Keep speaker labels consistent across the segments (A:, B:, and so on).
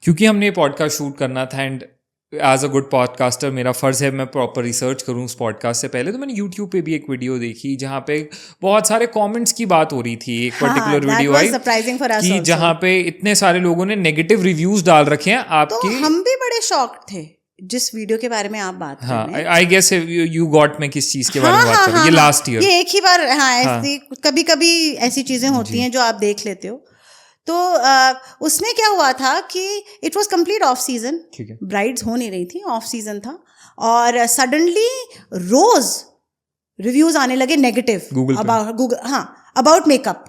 A: क्योंकि हमने ये पॉडकास्ट शूट करना था and as a good podcaster मेरा फ़र्ज़ है मैं प्रॉपर रिसर्च करूँ उस पॉडकास्ट से पहले, तो मैंने यूट्यूब पे भी एक वीडियो देखी जहाँ पे बहुत सारे कमेंट्स की बात हो रही थी। एक पर्टिकुलर वीडियो आई कि जहाँ पे इतने सारे लोगों ने नेगेटिव रिव्यूज़ डाल रखे हैं आपके।
B: तो हम भी बड़े शॉक्ड थे जिस वीडियो के बारे में आप बात कर रहे हैं।
A: आई गेस यू गॉट मैं किस चीज़ के बारे में बात कर रही हूँ, ये लास्ट ईयर,
B: ये एक ही बार। ऐसी कभी कभी ऐसी चीज़ें होती हैं जो आप देख लेते हो। तो उसमें क्या हुआ था कि it was complete off season, brides हो नहीं रही थी, ऑफ सीजन था, और सडनली रोज रिव्यूज आने लगे नेगेटिव अबाउट मेकअप,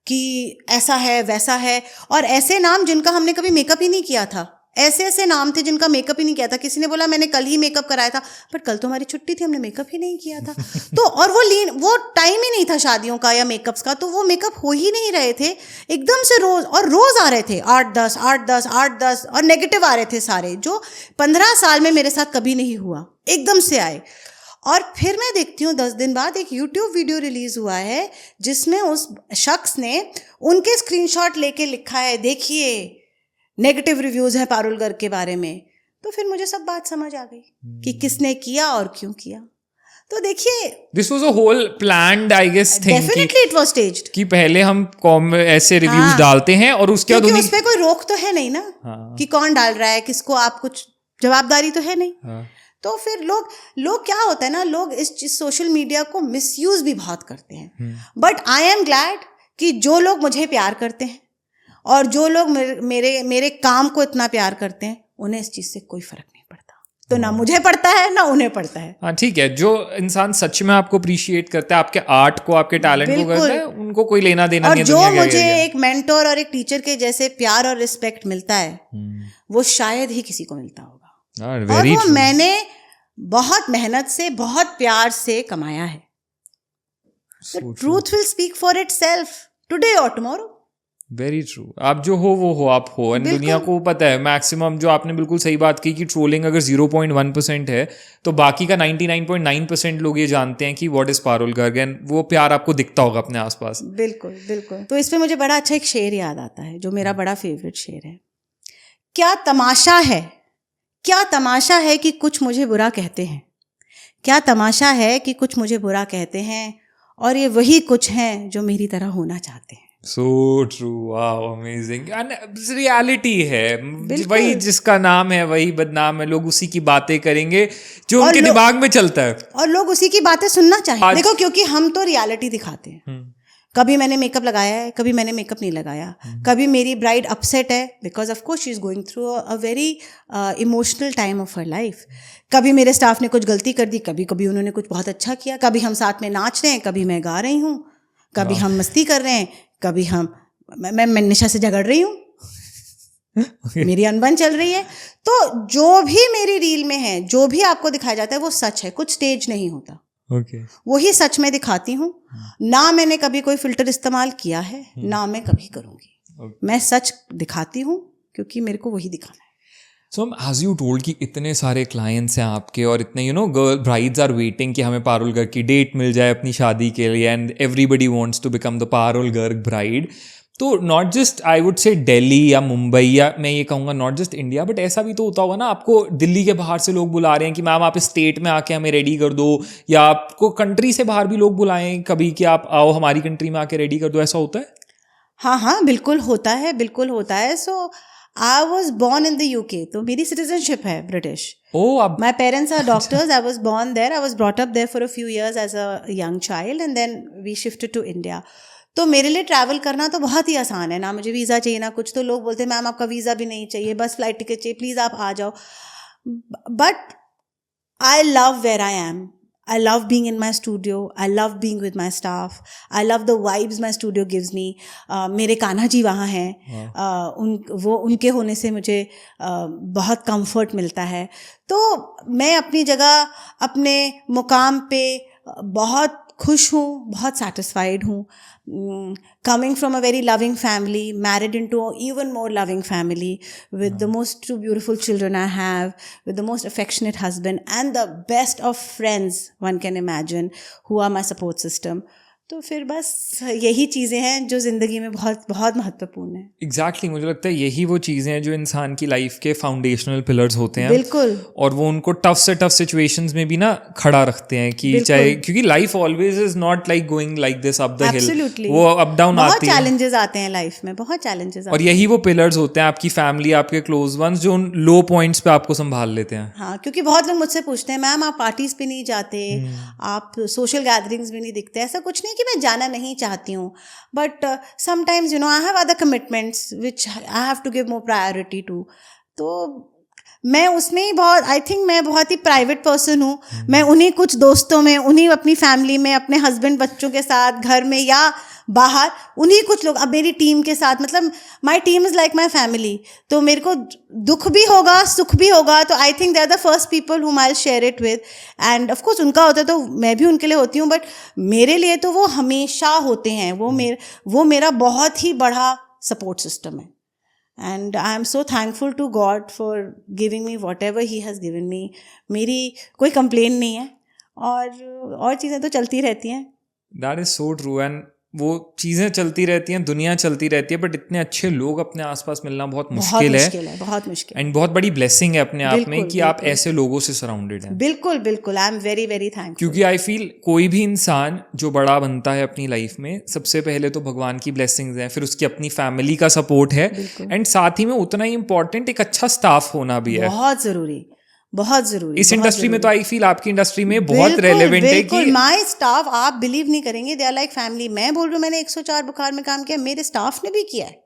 B: कि ऐसा है वैसा है, और ऐसे नाम जिनका हमने कभी मेकअप ही नहीं किया था, ऐसे नाम थे जिनका मेकअप ही नहीं किया था। किसी ने बोला मैंने कल ही मेकअप कराया था, बट कल तो हमारी छुट्टी थी, हमने मेकअप ही नहीं किया था। तो और वो टाइम ही नहीं था शादियों का या मेकअप्स का, तो वो मेकअप हो ही नहीं रहे थे। एकदम से रोज आ रहे थे 8-10 और नेगेटिव आ रहे थे सारे, जो 15 साल में मेरे साथ कभी नहीं हुआ, एकदम से आए। और फिर मैं देखती हूँ 10 दिन बाद एक यूट्यूब वीडियो रिलीज हुआ है जिसमें उस शख्स ने उनके स्क्रीनशॉट लेके लिखा है, देखिए नेगेटिव रिव्यूज हैं पारुल गर्ग के बारे में। तो फिर मुझे सब बात समझ आ गई कि किसने किया और क्यों किया। तो देखिए,
A: this was a whole planned I guess thing,
B: definitely it was staged,
A: कि पहले हम ऐसे रिव्यूज डालते हैं और उसके बाद
B: उस पे कोई रोक तो है नहीं ना, कि कौन डाल रहा है किसको, आप कुछ जवाबदारी तो है नहीं। तो फिर लोग क्या होता है ना, लोग इस सोशल मीडिया को मिसयूज भी बहुत करते हैं। बट आई एम ग्लैड कि जो लोग मुझे प्यार करते हैं और जो लोग मेरे काम को इतना प्यार करते हैं, उन्हें इस चीज से कोई फर्क नहीं पड़ता। तो ना मुझे पड़ता है ना उन्हें पड़ता है।
A: हाँ ठीक है, जो इंसान सच में आपको अप्रिशिएट करता है, आपके आर्ट को, आपके टैलेंट को करता है, उनको कोई लेना देना नहीं है।
B: और जो मुझे एक मेंटोर और एक टीचर के जैसे प्यार और रिस्पेक्ट मिलता है, वो शायद ही किसी को मिलता होगा। और वो मैंने बहुत मेहनत से, बहुत प्यार से कमाया है। Truth will speak for itself today और टुमारो।
A: Very true. आप जो हो वो हो, आप हो। एंड दुनिया को पता है मैक्सिमम, जो आपने बिल्कुल सही बात की कि ट्रोलिंग अगर 0.1% है तो बाकी का 99.9% लोग ये जानते हैं कि what is Parul Garg, and वो प्यार आपको दिखता होगा अपने आसपास।
B: बिल्कुल बिल्कुल। तो इस पे मुझे बड़ा अच्छा एक शेर याद आता है जो मेरा बड़ा फेवरेट शेर है। क्या तमाशा है कि कुछ मुझे बुरा कहते हैं, क्या तमाशा है कि कुछ मुझे बुरा कहते हैं, और ये वही कुछ हैं जो मेरी तरह होना चाहते हैं।
A: So true, wow, amazing. And reality है, वही जिसका नाम है वही बदनाम है। लोग उसी की बातें करेंगे जो उनके दिमाग में चलता है, और
B: लोग उसी की बातें सुनना चाहिए। देखो, क्योंकि हम तो रियलिटी दिखाते हैं। कभी मैंने मेकअप लगाया है, कभी मैंने मेकअप नहीं लगाया, कभी मेरी ब्राइड अपसेट है because of course she is going through a very emotional time of her life. कभी मेरे स्टाफ ने कुछ गलती कर दी, कभी उन्होंने कुछ बहुत अच्छा किया, कभी हम साथ में नाच रहे हैं, कभी मैं गा रही हूँ, कभी हम मस्ती कर रहे हैं, कभी मैं निशा से झगड़ रही हूँ, मेरी अनबन चल रही है। तो जो भी मेरी रील में है, जो भी आपको दिखाया जाता है, वो सच है, कुछ स्टेज नहीं होता। वही सच में दिखाती हूँ। ना मैंने कभी कोई फिल्टर इस्तेमाल किया है, ना मैं कभी करूँगी। मैं सच दिखाती हूँ क्योंकि मेरे को वही दिखाना है।
A: So as you told कि इतने सारे क्लाइंट्स हैं आपके, और इतने गर्ल ब्राइड्स आर वेटिंग कि हमें पारुल गर्ग की डेट मिल जाए अपनी शादी के लिए, and everybody wants to become the Parul Garg bride. तो not just I would say Delhi या मुंबई, या मैं ये कहूँगा नॉट जस्ट इंडिया, बट ऐसा भी तो होता होगा ना, आपको दिल्ली के बाहर से लोग बुला रहे हैं कि मैम आप इस स्टेट में आके हमें रेडी कर दो, या आपको कंट्री से बाहर भी लोग बुलाएं कभी कि आप आओ हमारी कंट्री में आके रेडी कर दो, ऐसा होता है?
B: हाँ, बिल्कुल होता है। सो I was born in the UK, तो मेरी citizenship है British. My parents are doctors. I was born there. I was brought up there for a few years as a young child, and then we shifted to India. तो मेरे लिए travel करना तो बहुत ही आसान है, ना मुझे वीज़ा चाहिए ना कुछ। तो लोग बोलते हैं मैम आपका वीज़ा भी नहीं चाहिए, बस फ्लाइट टिकट चाहिए, प्लीज़ आप आ जाओ। But I love where I am. I love being in my studio. I love being with my staff. I love the vibes my studio gives me. मेरे कान्हा जी वहाँ हैं, उनके होने से मुझे बहुत कंफर्ट मिलता है। तो मैं अपनी जगह, अपने मुकाम पे बहुत खुश हूँ, बहुत satisfied हूँ। Coming from a very loving family, married into an even more loving family, with the most two beautiful children I have, with the most affectionate husband, and the best of friends one can imagine, who are my support system. तो फिर बस यही चीज़ें हैं जो ज़िंदगी में बहुत बहुत महत्वपूर्ण है।
A: एग्जैक्टली मुझे लगता है यही वो चीज़ें हैं जो इंसान की लाइफ के फाउंडेशनल पिलर्स होते हैं।
B: बिल्कुल।
A: और वो उनको टफ से टफ सिचुएशंस में भी ना खड़ा रखते हैं कि चाहे, क्योंकि life always is not like going like this up the हिल, वो अप डाउन आती है,
B: बहुत चैलेंजेस आते हैं लाइफ में, बहुत चैलेंजेस
A: और यही वो पिलर्स होते हैं आपकी फैमिली, आपके क्लोज वंस, जो उन लो पॉइंट्स पे आपको संभाल लेते हैं।
B: हाँ, क्योंकि बहुत लोग मुझसे पूछते हैं मैम आप पार्टीज पे नहीं जाते, आप सोशल गैदरिंग्स में नहीं दिखते। ऐसा कुछ नहीं कि मैं जाना नहीं चाहती हूँ, but sometimes I have other commitments which I have to give more priority to. तो मैं उसमें ही बहुत, आई थिंक मैं बहुत ही प्राइवेट पर्सन हूँ। मैं उन्हीं कुछ दोस्तों में, उन्हीं अपनी फैमिली में, अपने हस्बैंड बच्चों के साथ, घर में या बाहर, उन्हीं कुछ लोग, अब मेरी टीम के साथ, मतलब my team is like my family. तो मेरे को दुख भी होगा, सुख भी होगा, तो I think they are the first people whom I share it with. And of course उनका होता है तो मैं भी उनके लिए होती हूँ, बट मेरे लिए तो वो हमेशा होते हैं। वो मेरा बहुत ही बड़ा सपोर्ट सिस्टम है। And I am so thankful to God for giving me whatever he has given me. मेरी कोई कंप्लेन नहीं है, और चीज़ें तो चलती रहती हैं।
A: That is so true. And वो चीज़ें चलती रहती हैं, दुनिया चलती रहती है, बट इतने अच्छे लोग अपने आसपास मिलना बहुत मुश्किल है,
B: बहुत मुश्किल।
A: एंड बहुत बड़ी ब्लेसिंग है अपने आप में कि आप ऐसे लोगों से सराउंडेड हैं।
B: बिल्कुल बिल्कुल, I am very very thankful.
A: क्योंकि आई फील कोई भी इंसान जो बड़ा बनता है अपनी लाइफ में, सबसे पहले तो भगवान की ब्लेसिंग्स हैं, फिर उसकी अपनी फैमिली का सपोर्ट है, एंड साथ ही में उतना ही इम्पोर्टेंट एक अच्छा स्टाफ होना भी है,
B: बहुत ज़रूरी, बहुत ज़रूरी।
A: इस इंडस्ट्री में तो आई फील आपकी इंडस्ट्री में बहुत रेलेवेंट है कि
B: माय स्टाफ, आप बिलीव नहीं करेंगे, दे आर लाइक फैमिली। मैं बोल रही हूँ, मैंने 104 बुखार में काम किया, मेरे स्टाफ ने भी किया है।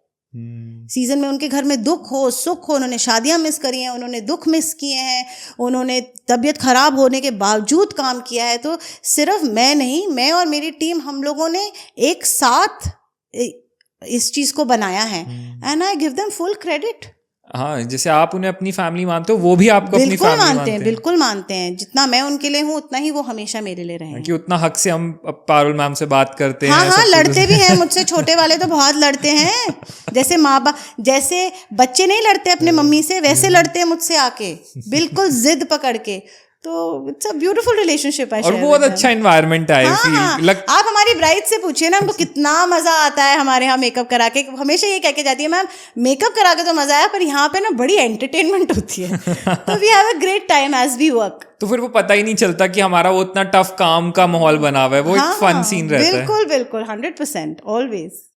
B: सीजन में उनके घर में दुख हो सुख हो, उन्होंने शादियां मिस करी हैं, उन्होंने दुख मिस किए हैं, उन्होंने तबीयत खराब होने के बावजूद काम किया है। तो सिर्फ मैं नहीं, मैं और मेरी टीम, हम लोगों ने एक साथ इस चीज़ को बनाया है, and I give them full credit.
A: हाँ, जैसे आप उन्हें अपनी फैमिली मानते हो, वो भी आपको अपनी फैमिली मानते हैं।
B: बिल्कुल मानते हैं। जितना मैं उनके लिए हूँ उतना ही वो हमेशा मेरे लिए रहे,
A: कि उतना हक से हम पारुल मैम से बात करते हैं।
B: हाँ, लड़ते भी हैं मुझसे, छोटे वाले तो बहुत लड़ते हैं। जैसे माँ बाप, जैसे बच्चे नहीं लड़ते अपने मम्मी से, वैसे लड़ते हैं मुझसे आके, बिल्कुल जिद पकड़ के। तो इट्स अ ब्यूटीफुल रिलेशनशिप है,
A: और बहुत अच्छा एनवायरनमेंट है।
B: आप हमारी ब्राइड से पूछिए ना, हमको कितना मजा आता है हमारे यहाँ मेकअप करा के। हमेशा ये कह के जाती है, मैम मेकअप करा के तो मजा आया, पर यहाँ पे ना बड़ी एंटरटेनमेंट होती है। तो we have a great time as we work.
A: तो फिर वो पता ही नहीं चलता कि हमारा वो इतना टफ काम का माहौल बना हुआ है, वो एक फन सीन रहता है।
B: बिल्कुल बिल्कुल, 100% ऑलवेज।